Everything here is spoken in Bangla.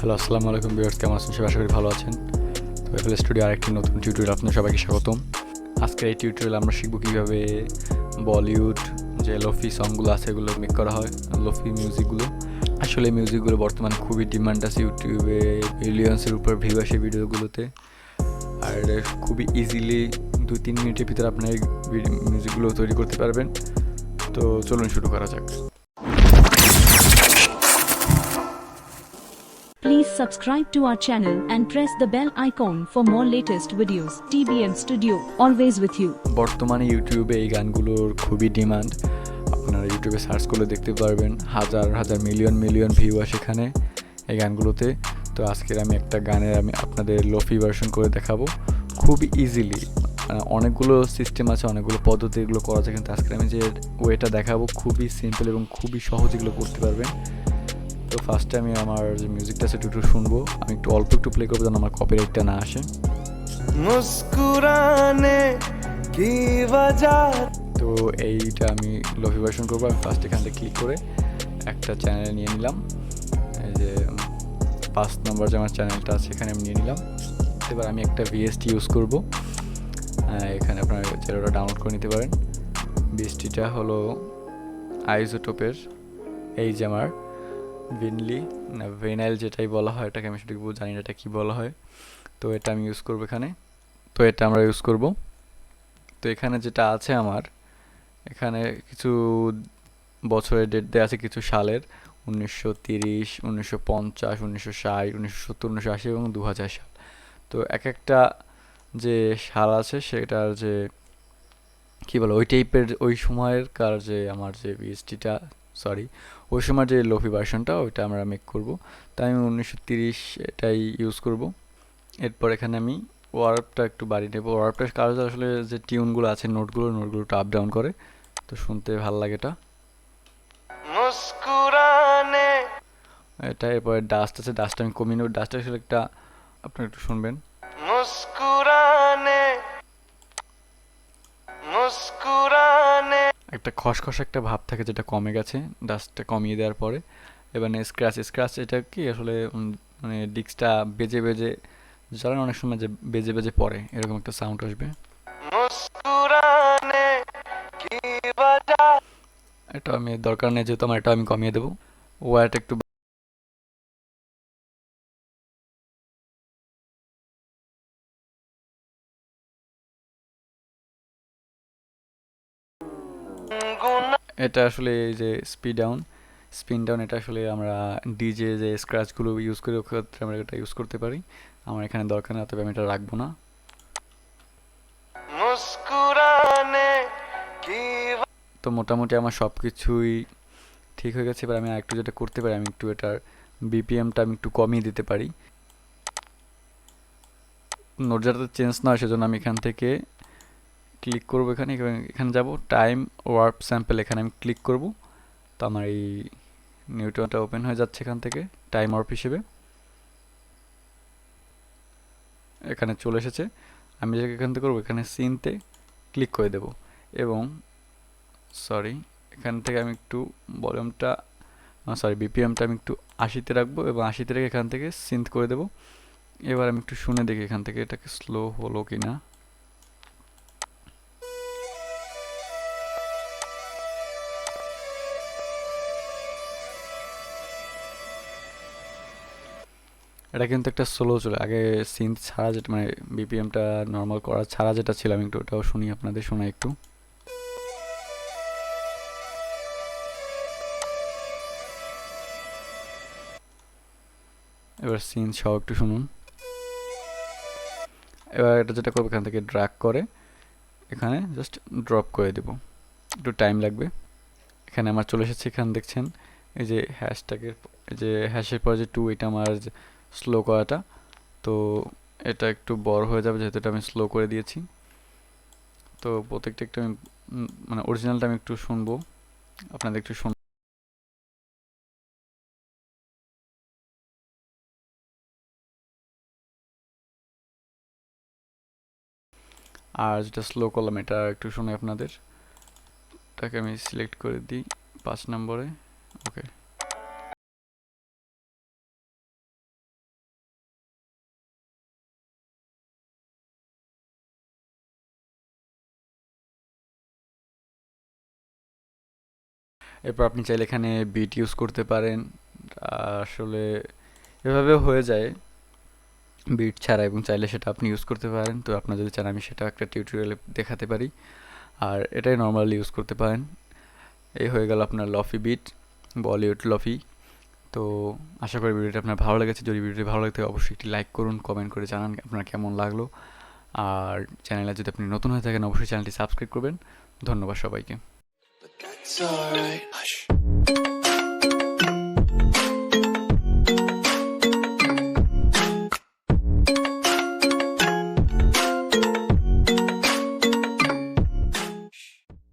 হ্যালো, আসসালামু আলাইকুম ভিউয়ার্স, কেমন আছেন সবাই? আশা করি ভালো আছেন। তো এফএল স্টুডিও আরেকটি নতুন টিউটোরিয়াল আপনাদের সবাইকে স্বাগতম। আজকের এই টিউটোরিয়াল আমরা শিখব কীভাবে বলিউড যে লোফি সংগুলো আছে এগুলো মেক করা হয়, লোফি মিউজিকগুলো। আসলে এই মিউজিকগুলো বর্তমানে খুবই ডিমান্ড আছে, ইউটিউবে মিলিয়ন্সের উপর ভিউ আসে ভিডিওগুলোতে। আর খুবই ইজিলি 2-3 মিনিটের ভিতরে আপনার এই মিউজিকগুলো তৈরি করতে পারবেন। তো চলুন শুরু করা যাক। Please subscribe to our channel and press the bell icon for more latest videos. TBM Studio, always with you. বর্তমানে ইউটিউবে এই গানগুলোর খুবই ডিমান্ড। আপনারা ইউটিউবে সার্চ করলে দেখতে পারবেন হাজার হাজার মিলিয়ন মিলিয়ন ভিউ আসে এখানে এই গানগুলোতে। তো আজকের আমি একটা গানের আপনাদের লোফি ভার্সন করে দেখাবো খুবই ইজিলি। অনেকগুলো সিস্টেম আছে, অনেকগুলো পদ্ধতি এগুলো করা যায়, কিন্তু আজকে আমি যে ওয়েটা দেখাবো খুবই সিম্পল এবং খুবই সহজ, এগুলো করতে পারবেন। তো ফার্স্টে আমি আমার যে মিউজিকটা আছে একটু শুনবো, আমি একটু অল্প একটু প্লে করবো যেন আমার কপিরাইটটা না আসে। মুস্কুরানে কি वजह। তো এইটা আমি লোফি ভার্সন করবো। আমি ফার্স্ট এখান থেকে ক্লিক করে একটা চ্যানেল নিয়ে নিলাম, এই যে 5 নম্বর যে আমার চ্যানেলটা আছে এখানে আমি নিয়ে নিলাম। এবার আমি একটা ভিএসটি ইউজ করব। এখানে আপনারা চ্যানেলটা ডাউনলোড করে নিতে পারেন। ভিএসটিটা হলো আইজোটোপের, এই যে আমার ভেনাইল যেটাই বলা হয়, এটাকে আমি সঠিক জানি না এটা কী বলা হয়। তো এটা আমি ইউজ করবো এখানে। তো এটা আমরা ইউজ করব। তো এখানে যেটা আছে আমার, এখানে কিছু বছরের ডেট দেওয়া আছে, কিছু সালের 1930, 1950, 1960, 1970, 1980 এবং 2000 সাল। তো এক একটা যে সাল আছে সেটার যে কী বলে ওই টাইপের ওই সময়ের কার যে আমার যে ভিএসটিটা ওই সময় যে লোফি ভার্সনটা ওইটা আমরা মেক করব। তাই আমি 1930 এটাই ইউজ করব। এরপর এখানে আমি ওয়ার্পটা একটু বাড়িয়ে নেব। ওয়ার্পটার কাজ আসলে যে টিউনগুলো আছে নোটগুলো একটু আপ ডাউন করে, তো শুনতে ভালো লাগে এটা। মুস্কুরানে এটা এরপরে ডাস্ট আছে, ডাস্ট আমি কমিয়ে নেব। ডাস্ট আসলে একটা আপনারা একটু শুনবেন। মুস্কুরানে মুস্কুরানে একটা খসখস একটা ভাব থাকে যেটা কমে গেছে ডাস্টটা কমিয়ে দেওয়ার পরে। এবার স্ক্র্যাচ এটা কি আসলে মানে ডিস্কটা বেজে বেজে জ্বালানো, অনেক সময় যে বেজে বেজে পড়ে এরকম একটা সাউন্ড আসবে। মুস্কুরানে কি वजह। এটা আমি দরকার নেই যেহেতু আমার, এটা আমি কমিয়ে দেবো। ওয়ারটা একটু এটা আসলে এই যে স্পিন ডাউন এটা আসলে আমরা ডিজে যে স্ক্র্যাচগুলো ইউজ করি ওক্ষেত্রে আমরা এটা ইউজ করতে পারি। আমার এখানে দরকার না, তবে আমি এটা রাখবো না। মুস্কুরানে কি। তো মোটামুটি আমার সব কিছুই ঠিক হয়ে গেছে। এবার আমি আরেকটু যেটা করতে পারি, আমি একটু এটার বিপিএমটা আমি একটু কমিয়ে দিতে পারি। নোট যাতে চেঞ্জ না হয় সেজন্য আমি এখান থেকে ক্লিক করবো, এখানে যাব টাইম ওয়ার্প স্যাম্পল, এখানে আমি ক্লিক করব। তো আমার এই নিউটনটা ওপেন হয়ে যাচ্ছে এখান থেকে টাইম ওয়ার্প হিসেবে, এখানে চলে এসেছে। আমি যেটা এখান থেকে করবো, এখানে সিনতে ক্লিক করে দেব এবং এখান থেকে আমি একটু ভলিউমটা বিপিএমটা আমি একটু 80-তে রাখবো এবং 80-তে রেখে এখান থেকে সিন্থ করে দেব। এবার আমি একটু শুনে দেখি এখান থেকে এটাকে স্লো হলো কি না। এটা কিন্তু একটা স্লো চলে, আগে সিন্থ ছাড়া যেটা মানে বিপিএমটা নর্মাল করা ছাড়া যেটা ছিল, আমি একটু ওটাও শুনি, আপনাদের শোনাই একটু। এবার সিন্থ সহ একটু শুনুন। এবার এটা যেটা করবো, এখান থেকে ড্র্যাগ করে এখানে জাস্ট ড্রপ করে দেব, একটু টাইম লাগবে। এখানে আমার চলে এসেছে, এখানে দেখছেন এই যে হ্যাশট্যাগের যে হ্যাশের পরে যে 2, এটা আমার স্লো করাটা। তো এটা একটু বড় হয়ে যাবে যেহেতু এটা আমি স্লো করে দিয়েছি। তো প্রত্যেকটা একটু আমি মানে অরিজিনালটা আমি একটু শুনবো, আপনাদের একটু শুন। আর যেটা স্লো করলাম এটা একটু শুনে আপনাদের, এটাকে আমি সিলেক্ট করে দিই 5 নম্বরে। ওকে। এরপর আপনি চাইলে এখানে বিট ইউজ করতে পারেন। আসলে এভাবেও হয়ে যায় বিট ছাড়া, এবং চাইলে সেটা আপনি ইউজ করতে পারেন। তো আপনার যদি চান আমি সেটা একটা টিউটোরিয়ালে দেখাতে পারি, আর এটাই নর্মালি ইউজ করতে পারেন। এই হয়ে গেল আপনার লফি বিট, বলিউড লফি। তো আশা করি ভিডিওটি আপনার ভালো লেগেছে। যদি ভিডিওটি ভালো লাগে অবশ্যই একটি লাইক করুন, কমেন্ট করে জানান আপনার কেমন লাগলো। আর চ্যানেলে যদি আপনি নতুন হয়ে থাকেন অবশ্যই চ্যানেলটি সাবস্ক্রাইব করবেন। ধন্যবাদ সবাইকে। That's alright. Hush.